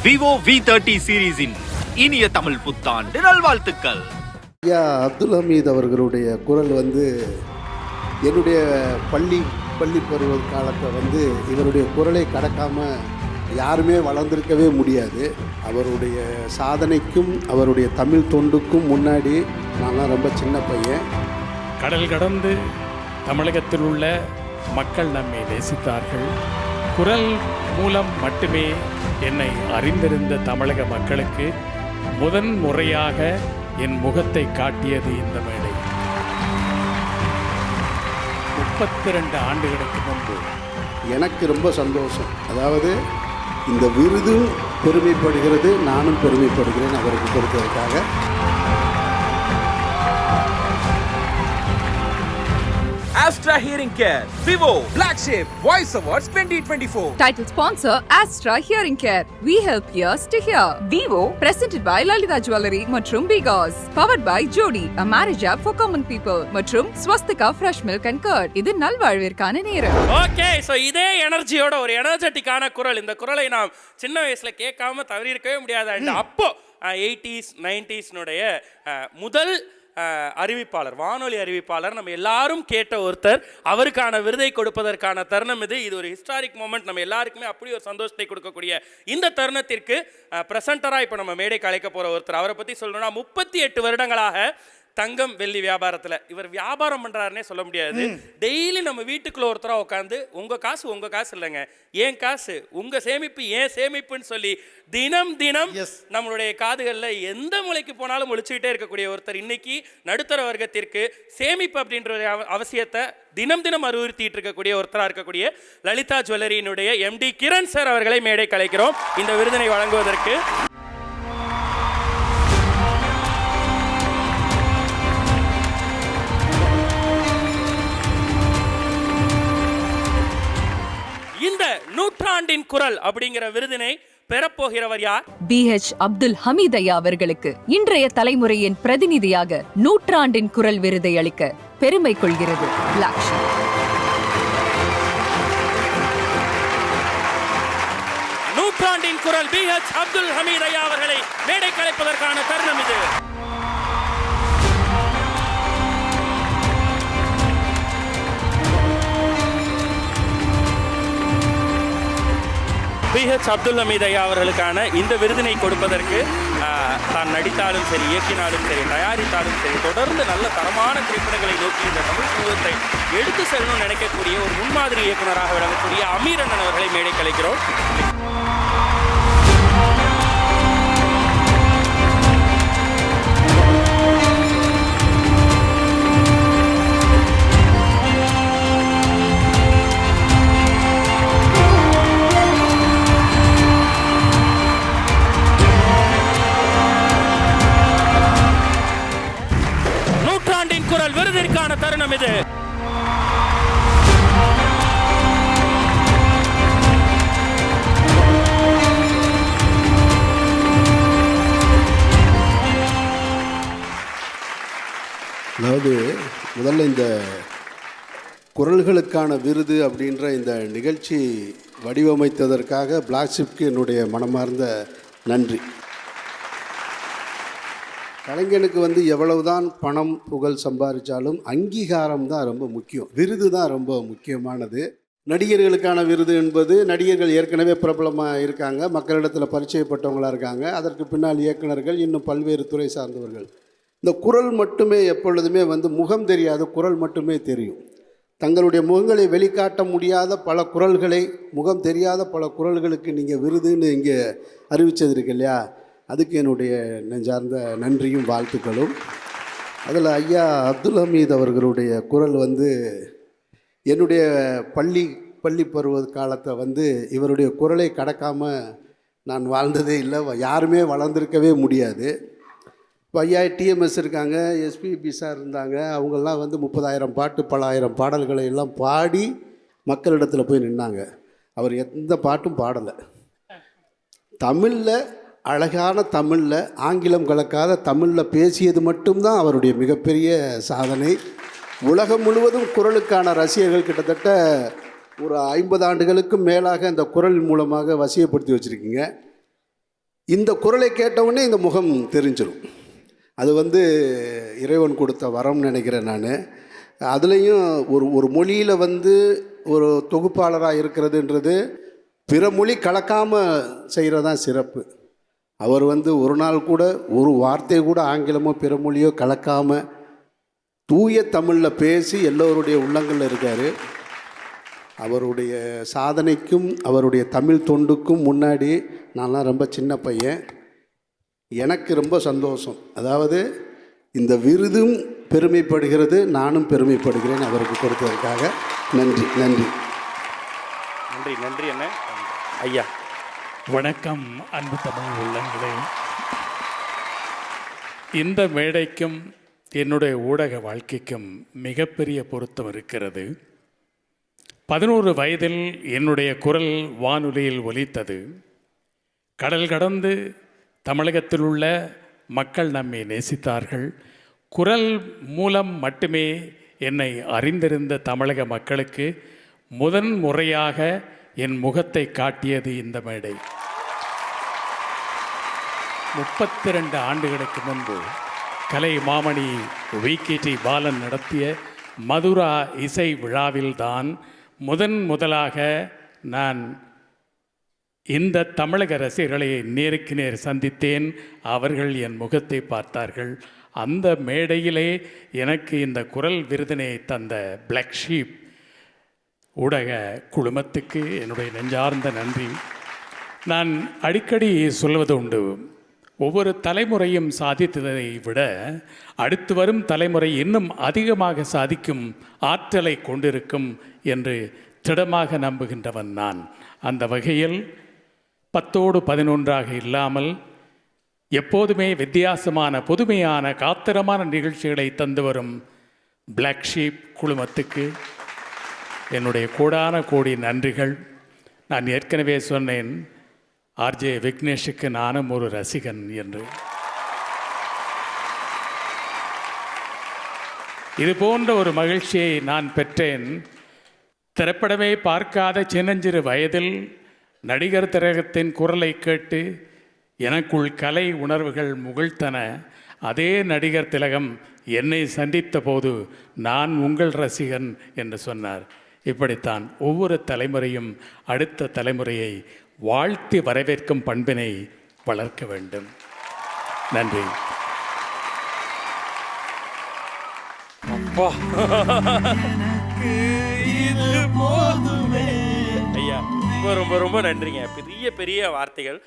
Vivo V30 சீரீஸின் இனிய தமிழ் புத்தாண்டு நல்வாழ்த்துக்கள். ஐயா அப்துல் ஹமீத் அவர்களுடைய குரல் என்னுடைய பள்ளி பருவ காலத்தை இவருடைய குரலை கடக்காமல் யாருமே வளர்ந்திருக்கவே முடியாது. அவருடைய சாதனைக்கும் அவருடைய தமிழ் தொண்டுக்கும் முன்னாடி நான்லாம் ரொம்ப சின்ன பையன். கடல் கடந்து தமிழகத்தில் உள்ள மக்கள் நம்மை நேசித்தார்கள். குரல் மூலம் மட்டுமே என்னை அறிந்திருந்த தமிழக மக்களுக்கு முதன் முறையாக என் முகத்தை காட்டியது இந்த மேடை. 32 ஆண்டுகளுக்கு முன்பு. எனக்கு ரொம்ப சந்தோஷம். அதாவது இந்த விருதும் பெருமைப்படுகிறது, நானும் பெருமைப்படுகிறேன் அவருக்கு கொடுத்ததற்காக. Astra Hearing Care, Vivo, Flagship, Voice Awards 2024. Title sponsor, Astra Hearing Care. We help ears to hear. Vivo, presented by Lalita Jewelry மற்றும் Bigos. Powered by Jody, a marriage app for common people. மற்றும் Swastika Fresh Milk and Curd. இது நல்வாழ்விற்கான நேரம். Okay, so இதே எனர்ஜியோட ஒரு எனர்ஜெட்டிக்கான குரல். இந்த குரலை நாம் சின்ன வயசுல கேட்காம தவிர்க்கவே முடியாது. அப்போ 80s 90s முதல் அறிவிப்பாளர், வானொலி அறிவிப்பாளர், நம்ம எல்லாரும் கேட்ட ஒருத்தர். அவருக்கான விருதை கொடுப்பதற்கான தருணம் இது. இது ஒரு ஹிஸ்டாரிக் மூமெண்ட். நம்ம எல்லாருக்குமே அப்படி ஒரு சந்தோஷத்தை கொடுக்கக்கூடிய இந்த தருணத்திற்கு பிரசன்டராக இப்போ நம்ம மேடைக்கு அழைக்க போகிற ஒருத்தர். அவரை பற்றி சொல்லணும்னா 38 வருடங்களாக தங்கம் வெள்ளி வியாபாரத்தில் இவர் வியாபாரம் பண்ணுறாருன்னே சொல்ல முடியாது. டெய்லி நம்ம வீட்டுக்குள்ள ஒருத்தராக உட்காந்து உங்கள் காசு இல்லைங்க, ஏன் காசு, உங்கள் சேமிப்பு ஏன் சேமிப்புன்னு சொல்லி தினம் நம்மளுடைய காதுகளில் எந்த மூலைக்கு போனாலும் ஒழிச்சுக்கிட்டே இருக்கக்கூடிய ஒருத்தர். இன்னைக்கு நடுத்தர வர்க்கத்திற்கு சேமிப்பு அப்படின்ற ஒரு அவசியத்தை தினம் அறிவுறுத்திட்டு இருக்கக்கூடிய ஒருத்தராக இருக்கக்கூடிய லலிதா ஜுவல்லரியினுடைய MD கிரண் சார் அவர்களை மேடை கலைக்கிறோம் இந்த விருதினை வழங்குவதற்கு. இந்த நூற்றாண்டின் குரல் அப்படிங்கிற விருதினை பெறப்போகிறவர் யார்? BH அப்துல் ஹமீத் ஐயா அவர்களுக்கு இன்றைய தலைமுறையின் பிரதிநிதியாக நூற்றாண்டின் குரல் விருதை அளிக்க பெருமை கொள்கிறது Flagship. நூற்றாண்டின் குரல் BH அப்துல் ஹமீத் ஐயா அவர்களை மேடை கலைப்பதற்கான தருணம் இது. BH அப்துல் ஹமீத் ஐயா அவர்களுக்கான இந்த விருதினை கொடுப்பதற்கு தான் நடித்தாலும் சரி, இயக்கினாலும் சரி, தயாரித்தாலும் சரி, தொடர்ந்து நல்ல தரமான திரைப்படங்களை நோக்கி இந்த தமிழ் சமூகத்தை எடுத்து செல்லணும்னு நினைக்கக்கூடிய ஒரு முன்மாதிரி இயக்குநராக விளங்கக்கூடிய அமீர் அண்ணன் அவர்களை மேடை கலைக்கிறோம். விருதிற்கான தருணம் இது. அதாவது முதல்ல இந்த குரல்களுக்கான விருது அப்படின்ற இந்த நிகழ்ச்சி வடிவமைத்ததற்காக Flagshipக்கு என்னுடைய மனமார்ந்த நன்றி. கலைஞனுக்கு எவ்வளவுதான் பணம் புகழ் சம்பாதிச்சாலும் அங்கீகாரம் தான் ரொம்ப முக்கியம், விருது தான் ரொம்ப முக்கியமானது. நடிகர்களுக்கான விருது என்பது, நடிகர்கள் ஏற்கனவே பிரபலமாக இருக்காங்க, மக்களிடத்தில் பரிச்சயப்பட்டவங்களாக இருக்காங்க, அதற்கு பின்னால் இயக்குநர்கள், இன்னும் பல்வேறு துறை சார்ந்தவர்கள். இந்த குரல் மட்டுமே எப்பொழுதுமே முகம் தெரியாது, குரல் மட்டுமே தெரியும். தங்களுடைய முகங்களை வெளிக்காட்ட முடியாத பல குரல்களை, முகம் தெரியாத பல குரல்களுக்கு நீங்கள் விருதுன்னு இங்கே அறிவித்தது இருக்கு இல்லையா, அதுக்கு என்னுடைய நெஞ்சார்ந்த நன்றியும் வாழ்த்துக்களும். அதில் ஐயா அப்துல் ஹமீத் அவர்களுடைய குரல் என்னுடைய பள்ளி பருவ காலத்தை இவருடைய குரலை கடக்காமல் நான் வாழ்ந்ததே இல்லை, யாருமே வளர்ந்திருக்கவே முடியாது. இப்போ ஐயா TMS இருக்காங்க, SPB சார் இருந்தாங்க, அவங்கெல்லாம் 30,000 பாட்டு பல ஆயிரம் பாடல்களை எல்லாம் பாடி மக்களிடத்தில் போய் நின்னாங்க. அவர் எந்த பாட்டும் பாடலை, தமிழில் அழகான தமிழில், ஆங்கிலம் கலக்காத தமிழில் பேசியது மட்டும்தான் அவருடைய மிகப்பெரிய சாதனை. உலகம் முழுவதும் குரலுக்கான ரசிகர்கள் கிட்டத்தட்ட ஒரு 50 ஆண்டுகளுக்கும் மேலாக இந்த குரல் மூலமாக வசியப்படுத்தி வச்சுருக்கீங்க. இந்த குரலை கேட்டவுடனே இந்த முகம் தெரிஞ்சிடும். அது வந்து இறைவன் கொடுத்த வரம்னு நினைக்கிறேன் நான். அதுலேயும் ஒரு மொழியில் வந்து ஒரு தொகுப்பாளராக இருக்கிறதுன்றது பிற மொழி கலக்காமல் செய்கிறதான் சிறப்பு. அவர் வந்து ஒரு நாள் கூட ஒரு வார்த்தை கூட ஆங்கிலமோ பிற மொழியோ கலக்காமல் தூய தமிழில் பேசி எல்லோருடைய உள்ளங்களில் இருக்கார். அவருடைய சாதனைக்கும் அவருடைய தமிழ் தொண்டுக்கும் முன்னாடி நான்லாம் ரொம்ப சின்ன பையன். எனக்கு ரொம்ப சந்தோஷம். அதாவது இந்த விருதும் பெருமைப்படுகிறது, நானும் பெருமைப்படுகிறேன் அவருக்கு கொடுத்ததற்காக. நன்றி நன்றி நன்றி நன்றி அண்ணே. ஐயா வணக்கம் அன்பு தமிழ் உள்ளங்களே. இந்த மேடைக்கும் என்னுடைய ஊடக வாழ்க்கைக்கும் மிகப்பெரிய பொருத்தம் இருக்கிறது. 11 வயதில் என்னுடைய குரல் வானொலியில் ஒலித்தது. கடல் கடந்து தமிழகத்தில் உள்ள மக்கள் நம்மை நேசித்தார்கள். குரல் மூலம் மட்டுமே என்னை அறிந்திருந்த தமிழக மக்களுக்கு முதன் முறையாக என் முகத்தை காட்டியது இந்த மேடை. 32 ஆண்டுகளுக்கு முன்பு கலை மாமணி VKT பாலன் நடத்திய மதுரா இசை விழாவில்தான் முதலாக நான் இந்த தமிழக ரசிகர்களை நேருக்கு நேர் சந்தித்தேன். அவர்கள் என் முகத்தை பார்த்தார்கள். அந்த மேடையிலே எனக்கு இந்த குரல் விருதினை தந்த பிளாக் ஷீப் ஊடக குழுமத்துக்கு என்னுடைய நெஞ்சார்ந்த நன்றி. நான் அடிக்கடி சொல்வது உண்டு, ஒவ்வொரு தலைமுறையும் சாதித்ததை விட அடுத்து வரும் தலைமுறை இன்னும் அதிகமாக சாதிக்கும் ஆற்றலை கொண்டிருக்கும் என்று திடமாக நம்புகின்றவன் நான். அந்த வகையில் 10ஓடு 11ஆக இல்லாமல் எப்போதுமே வித்தியாசமான புதுமையான காத்திரமான நிகழ்ச்சிகளை தந்து வரும் பிளாக் ஷீப் குழுமத்துக்கு என்னுடைய கோடான கோடி நன்றிகள். நான் ஏற்கனவே சொன்னேன், RJ விக்னேஷுக்கு நானும் ஒரு ரசிகன் என்று. இது போன்ற ஒரு மகிழ்ச்சியை நான் பெற்றேன். திரைப்படமே பார்க்காத சின்னஞ்சிறு வயதில் நடிகர் திலகத்தின் குரலை கேட்டு எனக்குள் கலை உணர்வுகள் முகிழ்த்தன. அதே நடிகர் திலகம் என்னை சந்தித்த போது நான் உங்கள் ரசிகன் என்று சொன்னார். இப்படித்தான் ஒவ்வொரு தலைமுறையும் அடுத்த தலைமுறையை வாழ்த்தி வரவேற்கும் பண்பினை வளர்க்க வேண்டும். நன்றி. ஐயா ரொம்ப ரொம்ப ரொம்ப நன்றிங்க. பெரிய பெரிய வார்த்தைகள்.